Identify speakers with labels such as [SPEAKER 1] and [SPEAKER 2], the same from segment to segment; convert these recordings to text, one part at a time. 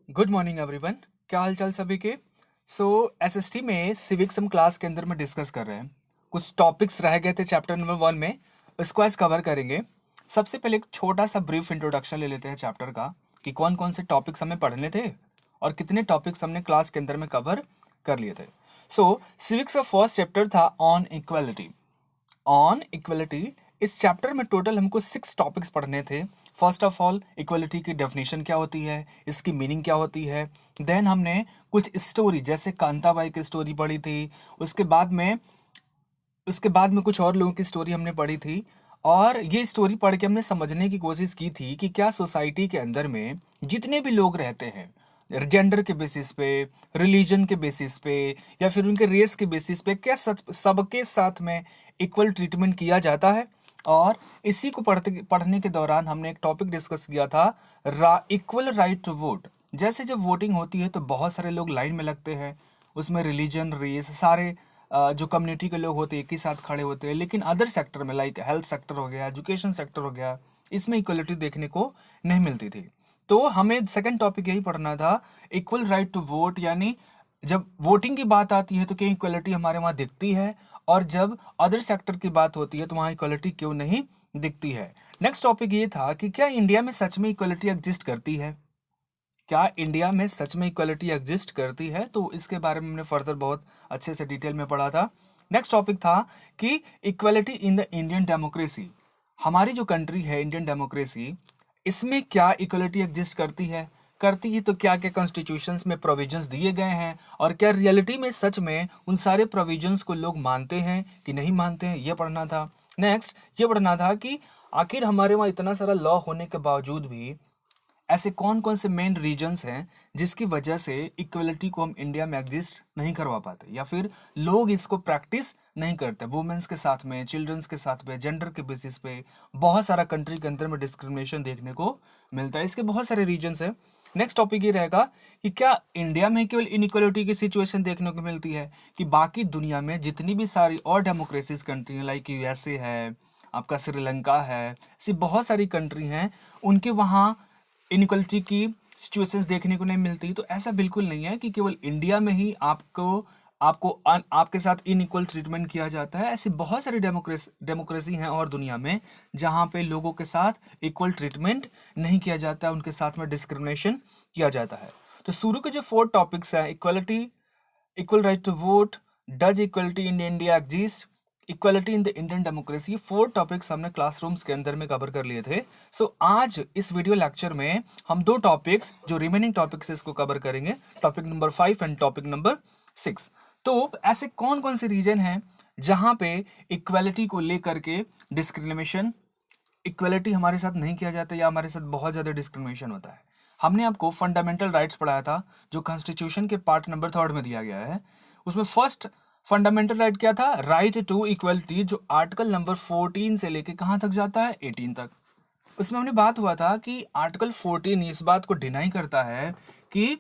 [SPEAKER 1] Good morning everyone. क्या हाल चाल सभी के। एसएसटी में सिविक्स हम क्लास के अंदर में डिस्कस कर रहे हैं। कुछ टॉपिक्स रह गए थे चैप्टर नंबर 1 में, इसको आज कवर करेंगे। सबसे पहले एक छोटा सा ब्रीफ इंट्रोडक्शन ले लेते हैं चैप्टर का कि कौन कौन से टॉपिक्स हमें पढ़ने थे और कितने टॉपिक्स हमने क्लास के अंदर में कवर कर लिए थे। सिविक्स का फर्स्ट चैप्टर था ऑन इक्वलिटी। इस चैप्टर में टोटल हमको 6 टॉपिक्स पढ़ने थे। फर्स्ट ऑफ ऑल, इक्वलिटी की डेफिनेशन क्या होती है, इसकी मीनिंग क्या होती है। देन हमने कुछ स्टोरी जैसे कांताबाई की स्टोरी पढ़ी थी। उसके बाद में कुछ और लोगों की स्टोरी हमने पढ़ी थी। और ये स्टोरी पढ़ के हमने समझने की कोशिश की थी कि क्या सोसाइटी के अंदर में जितने भी लोग रहते हैं, जेंडर के बेसिस पे, रिलीजन के बेसिस पे या फिर उनके रेस के बेसिस पे, क्या सबके साथ में इक्वल ट्रीटमेंट किया जाता है। और इसी को पढ़ने के दौरान हमने एक टॉपिक डिस्कस किया था, इक्वल राइट टू वोट। जैसे जब वोटिंग होती है तो बहुत सारे लोग लाइन में लगते हैं, उसमें रिलीजन, रेस, सारे जो कम्युनिटी के लोग होते हैं एक ही साथ खड़े होते हैं। लेकिन अदर सेक्टर में लाइक हेल्थ सेक्टर हो गया, एजुकेशन सेक्टर हो गया, इसमें इक्वलिटी देखने को नहीं मिलती थी। तो हमें सेकंड टॉपिक यही पढ़ना था, इक्वल राइट टू वोट। यानी जब वोटिंग की बात आती है तो क्या इक्वलिटी हमारे वहाँ दिखती है, और जब अदर सेक्टर की बात होती है तो वहाँ इक्वलिटी क्यों नहीं दिखती है। नेक्स्ट टॉपिक ये था कि क्या इंडिया में सच में इक्वलिटी एग्जिस्ट करती है। क्या इंडिया में सच में इक्वलिटी एग्जिस्ट करती है, तो इसके बारे में हमने फर्दर बहुत अच्छे से डिटेल में पढ़ा था। नेक्स्ट टॉपिक था कि equality in the Indian democracy. हमारी जो कंट्री है इंडियन डेमोक्रेसी, इसमें क्या इक्वलिटी एग्जिस्ट करती है तो क्या क्या कॉन्स्टिट्यूशंस में प्रोविजंस दिए गए हैं, और क्या रियलिटी में सच में उन सारे प्रोविजंस को लोग मानते हैं कि नहीं मानते हैं, ये पढ़ना था। नेक्स्ट ये पढ़ना था कि आखिर हमारे वहाँ इतना सारा लॉ होने के बावजूद भी ऐसे कौन कौन से मेन रीजंस हैं जिसकी वजह से इक्वलिटी को हम इंडिया में एग्जिस्ट नहीं करवा पाते, या फिर लोग इसको प्रैक्टिस नहीं करते। वुमेन्स के साथ में, चिल्ड्रंस के साथ में, जेंडर के बेसिस पे बहुत सारा कंट्री के अंदर में डिस्क्रिमिनेशन देखने को मिलता है। इसके बहुत सारे रीजंस हैं। नेक्स्ट टॉपिक ये रहेगा कि क्या इंडिया में केवल इनइक्वलिटी की सिचुएशन देखने को मिलती है, कि बाकी दुनिया में जितनी भी सारी और डेमोक्रेसीज कंट्री हैं, लाइक यूएसए है, आपका श्रीलंका है, ऐसी बहुत सारी कंट्री हैं, उनके वहाँ इनइक्वलिटी की सिचुएशंस देखने को नहीं मिलती। तो ऐसा बिल्कुल नहीं है कि केवल इंडिया में ही आपके साथ इनइक्वल ट्रीटमेंट किया जाता है। ऐसी बहुत सारी डेमोक्रेसी हैं और दुनिया में जहाँ पे लोगों के साथ इक्वल ट्रीटमेंट नहीं किया जाता, उनके साथ में डिस्क्रिमिनेशन किया जाता है। तो शुरू के जो 4 टॉपिक्स हैं, equality, equal right to vote, does equality in India exist, equality in the Indian democracy, 4 topics हमने क्लासरूम्स के अंदर में कवर कर लिए थे। आज इस वीडियो लेक्चर में हम 2 टॉपिक्स जो रिमेनिंग टॉपिक्स इसको कवर करेंगे, topic number 5 and topic number 6। तो ऐसे कौन कौन से रीजन हैं जहां पे इक्वलिटी को लेकर के डिस्क्रिमिनेशन, इक्वलिटी हमारे साथ नहीं किया जाता या हमारे साथ बहुत ज्यादा डिस्क्रिमिनेशन होता है। हमने आपको फंडामेंटल राइट्स पढ़ाया था जो कॉन्स्टिट्यूशन के पार्ट नंबर 3 में दिया गया है। उसमें फर्स्ट फंडामेंटल राइट क्या था, राइट टू इक्वलिटी, जो आर्टिकल नंबर 14 से लेके कहां तक जाता है, 18 तक। उसमें हमने बात हुआ था कि आर्टिकल 14 इस बात को डिनाई करता है कि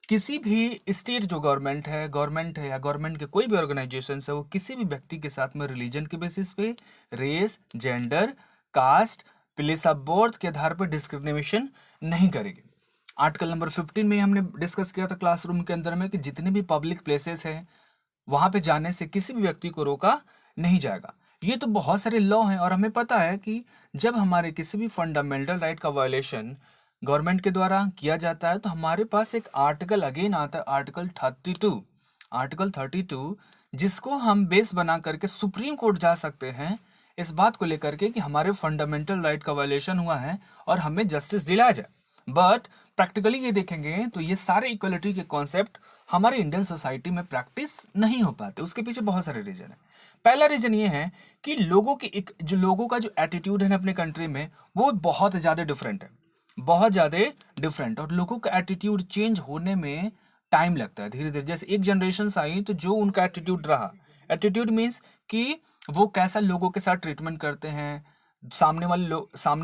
[SPEAKER 1] किसी भी स्टेट जो गवर्नमेंट है या गवर्नमेंट के कोई भी ऑर्गेनाइजेशन है, वो किसी भी व्यक्ति के साथ में रिलीजन के बेसिस पे, race, gender, caste, place of birth के आधार पर डिस्क्रिमिनेशन नहीं करेगी। आर्टिकल नंबर 15 में हमने डिस्कस किया था क्लासरूम के अंदर में कि जितने भी पब्लिक प्लेसेस हैं वहां पे जाने से किसी भी व्यक्ति को रोका नहीं जाएगा। ये तो बहुत सारे लॉ हैं, और हमें पता है कि जब हमारे किसी भी फंडामेंटल राइट का वायोलेशन गवर्नमेंट के द्वारा किया जाता है तो हमारे पास एक आर्टिकल अगेन आता है, आर्टिकल 32, जिसको हम बेस बना करके सुप्रीम कोर्ट जा सकते हैं इस बात को लेकर के कि हमारे फंडामेंटल राइट का वायोलेशन हुआ है और हमें जस्टिस दिलाया जाए। बट प्रैक्टिकली ये देखेंगे तो ये सारे इक्वलिटी के कॉन्सेप्ट हमारे इंडियन सोसाइटी में प्रैक्टिस नहीं हो पाते। उसके पीछे बहुत सारे रीजन है। पहला रीजन ये है कि लोगों का जो एटीट्यूड है ना अपने कंट्री में, वो बहुत ज़्यादा डिफरेंट है, बहुत ज़्यादा डिफरेंट। और लोगों का एटीट्यूड चेंज होने में टाइम लगता है, धीरे धीरे। जैसे एक जनरेशन आई तो जो उनका एटीट्यूड रहा, एटीट्यूड मीन्स कि वो कैसा लोगों के साथ ट्रीटमेंट करते हैं, सामने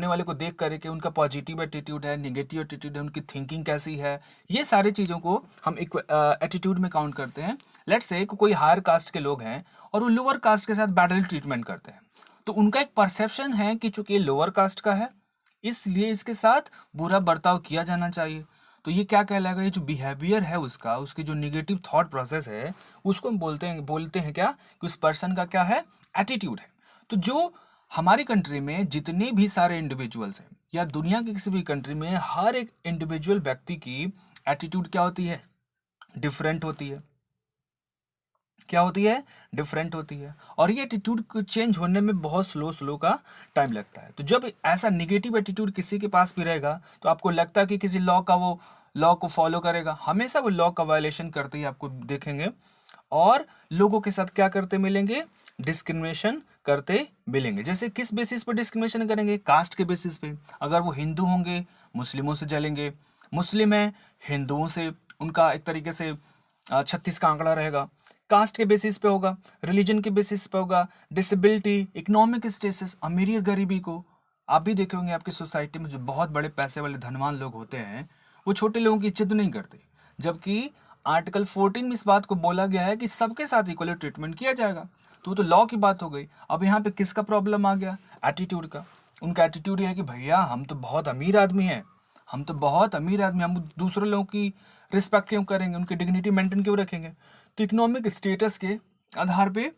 [SPEAKER 1] वाले को देख करके उनका पॉजिटिव एटीट्यूड है, निगेटिव एटीट्यूड है, उनकी थिंकिंग कैसी है, ये सारी चीज़ों को हम एटीट्यूड में काउंट करते हैं। लेट्स से कोई हायर कास्ट के लोग हैं और वो लोअर कास्ट के साथ बैडली ट्रीटमेंट करते हैं, तो उनका एक परसेप्शन है कि चूंकि ये लोअर कास्ट का है इसलिए इसके साथ बुरा बर्ताव किया जाना चाहिए। तो तो ये क्या कहलाएगा, ये जो बिहेवियर है उसका, उसकी जो निगेटिव थॉट प्रोसेस है, उसको हम बोलते हैं क्या, कि उस पर्सन का क्या है, एटीट्यूड है। तो जो हमारी कंट्री में जितने भी सारे इंडिविजुअल्स हैं या दुनिया की किसी भी कंट्री में, हर एक इंडिविजुअल व्यक्ति की एटीट्यूड क्या होती है, डिफरेंट होती है। क्या होती है, डिफरेंट होती है। और ये एटीट्यूड को चेंज होने में बहुत स्लो का टाइम लगता है। तो जब ऐसा निगेटिव एटीट्यूड किसी के पास भी रहेगा तो आपको लगता है कि किसी लॉ को फॉलो करेगा, हमेशा वो लॉ का वायलेशन करते ही आपको देखेंगे। और लोगों के साथ क्या करते मिलेंगे, डिस्क्रिमिनेशन करते मिलेंगे। जैसे किस बेसिस पर डिस्क्रिमिनेशन करेंगे, कास्ट के बेसिस पे। अगर वो हिंदू होंगे मुस्लिमों से जलेंगे, मुस्लिम है हिंदुओं से उनका एक तरीके से 36 का आंकड़ा रहेगा। कास्ट के बेसिस पे होगा, रिलीजन के बेसिस पे होगा, डिसेबिलिटी, इकोनॉमिक स्टेटस, अमीरी गरीबी को। आप भी देखे होंगे आपकी सोसाइटी में जो बहुत बड़े पैसे वाले धनवान लोग होते हैं वो छोटे लोगों की इज्जत नहीं करते, जबकि आर्टिकल 14 में इस बात को बोला गया है कि सबके साथ इक्वली ट्रीटमेंट किया जाएगा। तो लॉ की बात हो गई। अब यहाँ पे किसका प्रॉब्लम आ गया, एटीट्यूड का। उनका एटीट्यूड यह है कि भैया हम तो बहुत अमीर आदमी हैं, हम दूसरे लोगों की रिस्पेक्ट क्यों करेंगे, उनकी डिग्निटी मेंटेन क्यों रखेंगे। तो इकोनॉमिक स्टेटस के आधार पे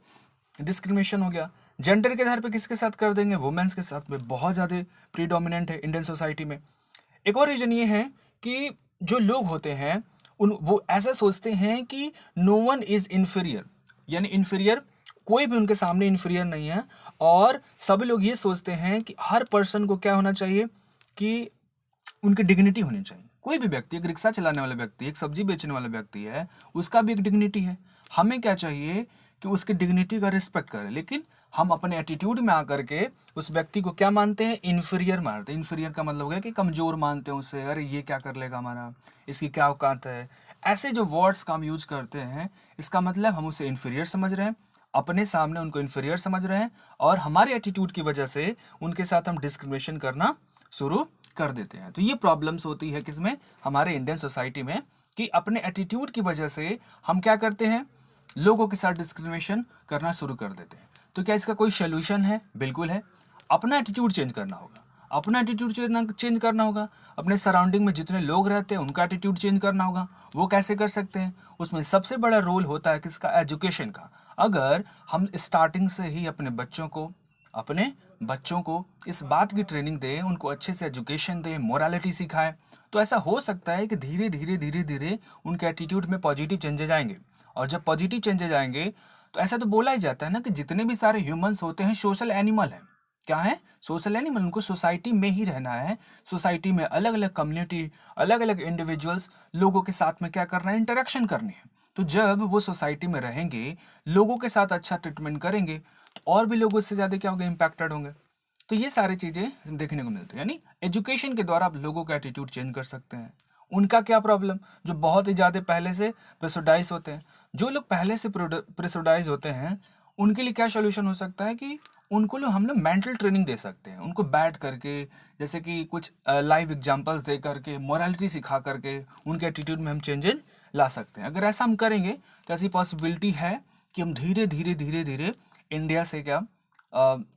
[SPEAKER 1] डिस्क्रिमिनेशन हो गया। जेंडर के आधार पे किसके साथ कर देंगे, वुमेन्स के साथ में बहुत ज़्यादा प्रीडोमिनेंट है इंडियन सोसाइटी में। एक और रीजन ये है कि जो लोग होते हैं वो ऐसा सोचते हैं कि नो वन इज इन्फीरियर, यानी इन्फीरियर कोई भी उनके सामने इन्फीरियर नहीं है। और सभी लोग ये सोचते हैं कि हर पर्सन को क्या होना चाहिए, कि उनकी डिग्निटी होनी चाहिए। कोई भी व्यक्ति, एक रिक्शा चलाने वाला व्यक्ति, एक सब्जी बेचने वाला व्यक्ति है, उसका भी एक डिग्निटी है। हमें क्या चाहिए कि उसकी डिग्निटी का रिस्पेक्ट करें। लेकिन हम अपने एटीट्यूड में आकर के उस व्यक्ति को क्या मानते हैं, इन्फीरियर मानते हैं। इन्फीरियर का मतलब हो गया कि कमजोर मानते हैं उसे, अरे ये क्या कर लेगा हमारा, इसकी क्या औकात है। ऐसे जो वर्ड्स का हम यूज करते हैं, इसका मतलब हम उसे इन्फीरियर समझ रहे हैं, अपने सामने उनको इन्फीरियर समझ रहे हैं, और हमारे एटीट्यूड की वजह से उनके साथ हम डिस्क्रिमिनेशन करना शुरू कर देते हैं। तो ये प्रॉब्लम्स होती है किसमें, हमारे इंडियन सोसाइटी में, कि अपने एटीट्यूड की वजह से हम क्या करते हैं, लोगों के साथ डिस्क्रिमिनेशन करना शुरू कर देते हैं। तो क्या इसका कोई सोल्यूशन है, बिल्कुल है। अपना एटीट्यूड चेंज करना होगा, अपना एटीट्यूड चेंज करना होगा। अपने सराउंडिंग में जितने लोग रहते हैं उनका एटीट्यूड चेंज करना होगा। वो कैसे कर सकते हैं, उसमें सबसे बड़ा रोल होता है किसका, एजुकेशन का। अगर हम स्टार्टिंग से ही अपने बच्चों को इस बात की ट्रेनिंग दें, उनको अच्छे से एजुकेशन दें, मोरालिटी सिखाएं, तो ऐसा हो सकता है कि धीरे धीरे उनके एटीट्यूड में पॉजिटिव चेंजेज आएंगे। और जब पॉजिटिव चेंजेज आएंगे तो ऐसा तो बोला ही जाता है ना कि जितने भी सारे ह्यूमंस होते हैं सोशल एनिमल हैं। क्या है, सोशल एनिमल। उनको सोसाइटी में ही रहना है। सोसाइटी में अलग अलग कम्युनिटी, अलग अलग इंडिविजुअल्स, लोगों के साथ में क्या करना है, इंटरेक्शन करनी है। तो जब वो सोसाइटी में रहेंगे, लोगों के साथ अच्छा ट्रीटमेंट करेंगे, तो और भी लोग उससे ज़्यादा क्या होंगे, इम्पैक्टेड होंगे। तो ये सारी चीज़ें देखने को मिलती है। यानी एजुकेशन के द्वारा आप लोगों का एटीट्यूड चेंज कर सकते हैं। उनका क्या प्रॉब्लम, जो बहुत ही ज़्यादा पहले से प्रेशराइज होते हैं, जो लोग पहले से प्रेशराइज होते हैं, उनके लिए क्या सोल्यूशन हो सकता है कि उनको हम लोग मेंटल ट्रेनिंग दे सकते हैं। उनको बैठ करके, जैसे कि कुछ लाइव एग्जांपल्स दे करके, मोरालिटी सिखा करके उनके एटीट्यूड में हम चेंजेस ला सकते हैं। अगर ऐसा हम करेंगे तो ऐसी पॉसिबिलिटी है कि हम धीरे धीरे इंडिया से क्या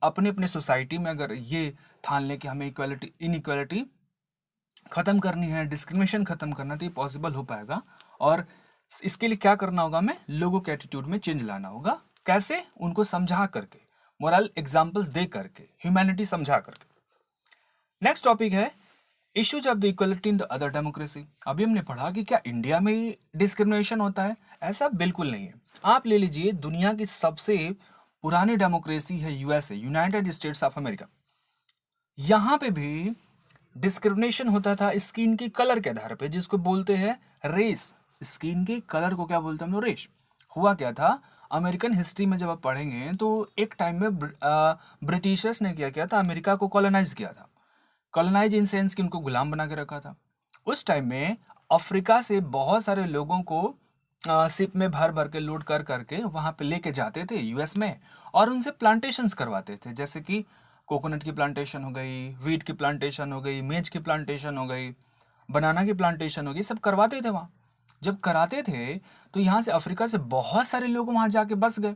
[SPEAKER 1] अपने अपने सोसाइटी में अगर ये ठान लें कि हमें इनइक्वालिटी ख़त्म करनी है, डिस्क्रिमिनेशन ख़त्म करना, तो ये पॉसिबल हो पाएगा। और इसके लिए क्या करना होगा, हमें लोगों के एटीट्यूड में चेंज लाना होगा। कैसे, उनको समझा करके, मोरल एग्जाम्पल्स दे करके, ह्यूमैनिटी समझा करके। नेक्स्ट टॉपिक है issues of the equality in the other democracy. अभी हमने पढ़ा कि क्या इंडिया में डिस्क्रिमिनेशन होता है, ऐसा बिल्कुल नहीं है। आप ले लीजिए दुनिया की सबसे पुरानी डेमोक्रेसी है USA, United states of America. यहाँ पे भी डिस्क्रिमिनेशन होता था स्किन के कलर के आधार पे, जिसको बोलते हैं रेस। स्किन के कलर को क्या बोलते हैं हम लोग, रेस। हुआ क्या था, अमेरिकन हिस्ट्री में जब आप पढ़ेंगे तो एक टाइम में ब्रिटिशर्स ने क्या किया था, अमेरिका को कॉलोनाइज किया था। कॉलोनाइज इन सेंस कि उनको गुलाम बना के रखा था। उस टाइम में अफ्रीका से बहुत सारे लोगों को शिप में भर भर के लोड कर करके वहाँ पे लेके जाते थे यूएस में, और उनसे प्लांटेशंस करवाते थे। जैसे कि कोकोनट की प्लांटेशन हो गई, वीट की प्लांटेशन हो गई, मेज की प्लांटेशन हो गई, बनाना की प्लांटेशन हो गई, सब करवाते थे वहाँ। जब कराते थे तो यहाँ से अफ्रीका से बहुत सारे लोग वहाँ जाके बस गए।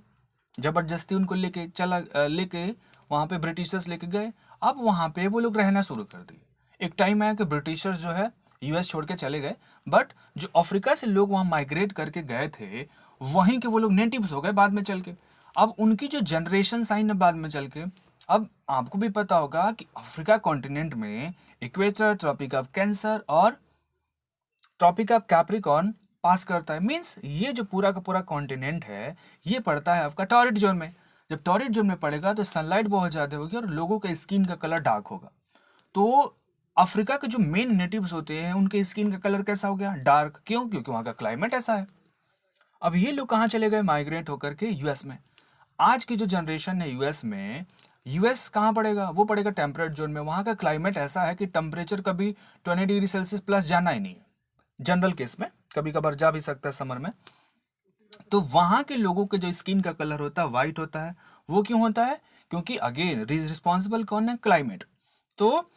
[SPEAKER 1] ज़बरदस्ती उनको लेके वहाँ पे ब्रिटिशर्स लेके गए। अब वहाँ पे वो लोग रहना शुरू कर दिए। एक टाइम आया कि ब्रिटिशर्स जो है यूएस छोड़ के चले गए, बट जो अफ्रीका से लोग वहाँ माइग्रेट करके गए थे, वहीं के वो लोग नेटिव्स हो गए बाद में चल के। अब उनकी जो जनरेशन आई ना बाद में चल के, अब आपको भी पता होगा कि अफ्रीका कॉन्टिनेंट में इक्वेटर, ट्रॉपिक ऑफ कैंसर और ट्रॉपिक ऑफ कैप्रिकॉर्न पास करता है। मीन्स ये जो पूरा का पूरा कॉन्टिनेंट है, ये पड़ता है आपका टॉरिड जोन में। जब टॉरिड जोन में पड़ेगा तो सनलाइट बहुत ज़्यादा होगी और लोगों का स्किन का कलर डार्क होगा। तो अफ्रीका के जो मेन नेटिव्स होते हैं उनके स्किन का कलर कैसा हो गया? डार्क। क्यों? क्योंकि वहाँ का क्लाइमेट ऐसा है। अब ये लोग कहाँ चले गए? माइग्रेट होकर के यूएस में। आज की जो जनरेशन है यूएस में, यूएस कहाँ पड़ेगा? वो पड़ेगा टेम्परेट जोन में। वहाँ का क्लाइमेट ऐसा है कि टेम्परेचर कभी 20 डिग्री सेल्सियस प्लस जाना ही नहीं है। जनरल केस में कभी कभार जा भी सकता है समर में। तो वहाँ के लोगों के जो स्किन का कलर होता है वाइट होता है। वो क्यों होता है? क्योंकि अगेन रिस्पॉन्सिबल कौन है? क्लाइमेट। तो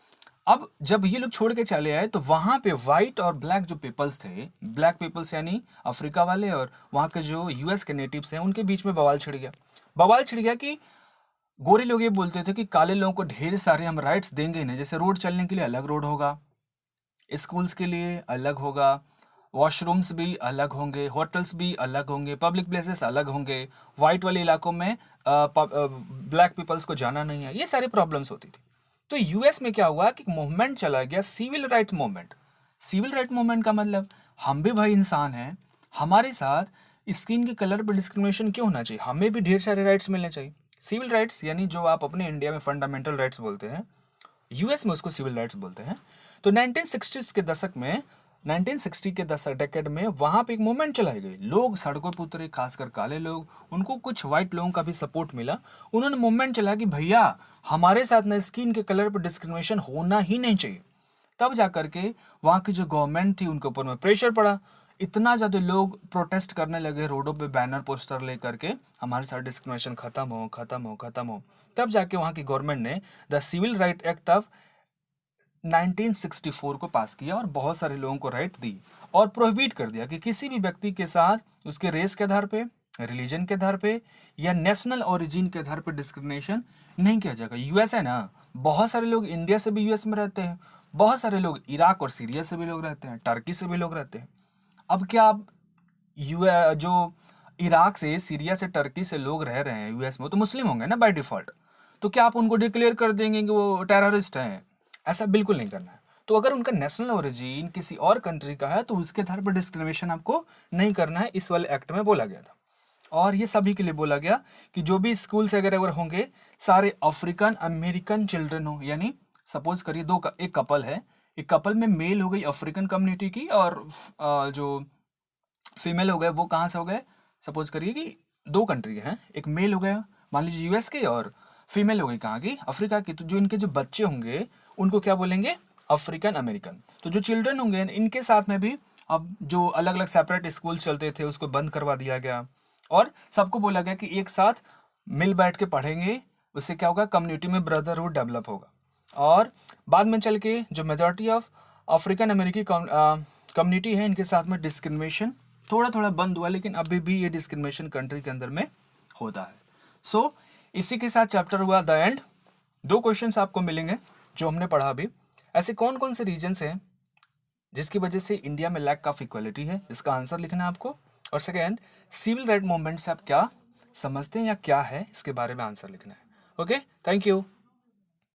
[SPEAKER 1] अब जब ये लोग छोड़ के चले आए तो वहाँ पे वाइट और ब्लैक जो पीपल्स थे, ब्लैक पीपल्स यानी अफ्रीका वाले और वहाँ के जो यूएस के नेटिव्स हैं, उनके बीच में बवाल छिड़ गया। बवाल छिड़ गया कि गोरे लोग ये बोलते थे कि काले लोगों को ढेर सारे हम राइट्स देंगे नहीं, जैसे रोड चलने के लिए अलग रोड होगा, स्कूल्स के लिए अलग होगा, वॉशरूम्स भी अलग होंगे, होटल्स भी अलग होंगे, पब्लिक प्लेसेस अलग होंगे, वाइट वाले इलाकों में ब्लैक पीपल्स को जाना नहीं है। ये सारी प्रॉब्लम्स होती थी। तो यूएस में क्या हुआ कि मूवमेंट चला गया, civil right movement. Civil right movement का मतलब हम भी भाई इंसान हैं, हमारे साथ स्किन के कलर पर डिस्क्रिमिनेशन क्यों होना चाहिए? हमें भी ढेर सारे राइट्स मिलने चाहिए। सिविल राइट्स यानी जो आप अपने इंडिया में फंडामेंटल राइट्स बोलते हैं, यूएस में उसको सिविल राइट्स बोलते हैं। तो 1960 के दशक में, 1960 के दशक डेकेड में वहाँ पे एक मूवमेंट चलाई गई। लोग सड़कों पर उतरे, खासकर काले लोग, उनको कुछ वाइट लोगों का भी सपोर्ट मिला। उन्होंने मूवमेंट चला कि भैया हमारे साथ ना स्किन के कलर पर डिस्क्रिमिनेशन होना ही नहीं चाहिए। तब जा करके वहाँ की जो गवर्नमेंट थी उनके ऊपर में प्रेशर पड़ा। इतना ज़्यादा लोग प्रोटेस्ट करने लगे रोडों पे बैनर पोस्टर ले करके, हमारे साथ डिस्क्रिमिनेशन खत्म हो, खत्म हो, खत्म हो। तब जाके वहाँ की गवर्नमेंट ने the civil right act of 1964 को पास किया और बहुत सारे लोगों को राइट दी और प्रोहिबिट कर दिया कि किसी भी व्यक्ति के साथ उसके रेस के आधार पे, रिलीजन के आधार पे या नेशनल ओरिजिन के आधार पे डिस्क्रिमिनेशन नहीं किया जाएगा। यूएस है ना, बहुत सारे लोग इंडिया से भी यूएस में रहते हैं, बहुत सारे लोग इराक और सीरिया से भी लोग रहते हैं, टर्की से भी लोग रहते हैं। अब क्या आप जो इराक से, सीरिया से, टर्की से लोग रह रहे हैं यूएस में, तो मुस्लिम होंगे ना बाय डिफॉल्ट। तो क्या आप उनको डिक्लेयर कर देंगे कि वो टेररिस्ट हैं? ऐसा बिल्कुल नहीं करना है। तो अगर उनका नेशनल ओरिजिन किसी और कंट्री का है तो उसके आधार पर डिस्क्रिमिनेशन आपको नहीं करना है, इस वाले एक्ट में बोला गया था। और ये सभी के लिए बोला गया कि जो भी स्कूल्स अगर होंगे, सारे अफ्रीकन अमेरिकन चिल्ड्रन हो। यानी सपोज करिए एक कपल है, एक कपल में मेल हो गई अफ्रीकन कम्युनिटी की और जो फीमेल हो गए वो कहाँ से हो गए? सपोज करिए कि दो कंट्री हैं, एक मेल हो गया मान लीजिए यूएस के और फीमेल हो गई कहाँ की? अफ्रीका की। तो जो इनके जो बच्चे होंगे उनको क्या बोलेंगे? African American. तो जो चिल्ड्रन होंगे इनके साथ में भी अब जो अलग अलग सेपरेट स्कूल चलते थे उसको बंद करवा दिया गया और सबको बोला गया कि एक साथ मिल बैठ के पढ़ेंगे। उससे क्या होगा? कम्युनिटी में ब्रदरहुड डेवलप होगा। और बाद में चल के जो मेजॉरिटी ऑफ अफ्रीकन अमेरिकी कम्युनिटी है इनके साथ में डिस्क्रिमिनेशन थोड़ा थोड़ा बंद हुआ, लेकिन अभी भी ये डिस्क्रिमिनेशन कंट्री के अंदर में होता है। सो इसी के साथ चैप्टर हुआ द एंड। 2 क्वेश्चंस आपको मिलेंगे जो हमने पढ़ा अभी। ऐसे कौन कौन से रीजन्स हैं जिसकी वजह से इंडिया में लैक ऑफ इक्वालिटी है, इसका आंसर लिखना है आपको। और सेकेंड, सिविल राइट मूवमेंट से आप क्या समझते हैं या क्या है, इसके बारे में आंसर लिखना है। Okay, thank you.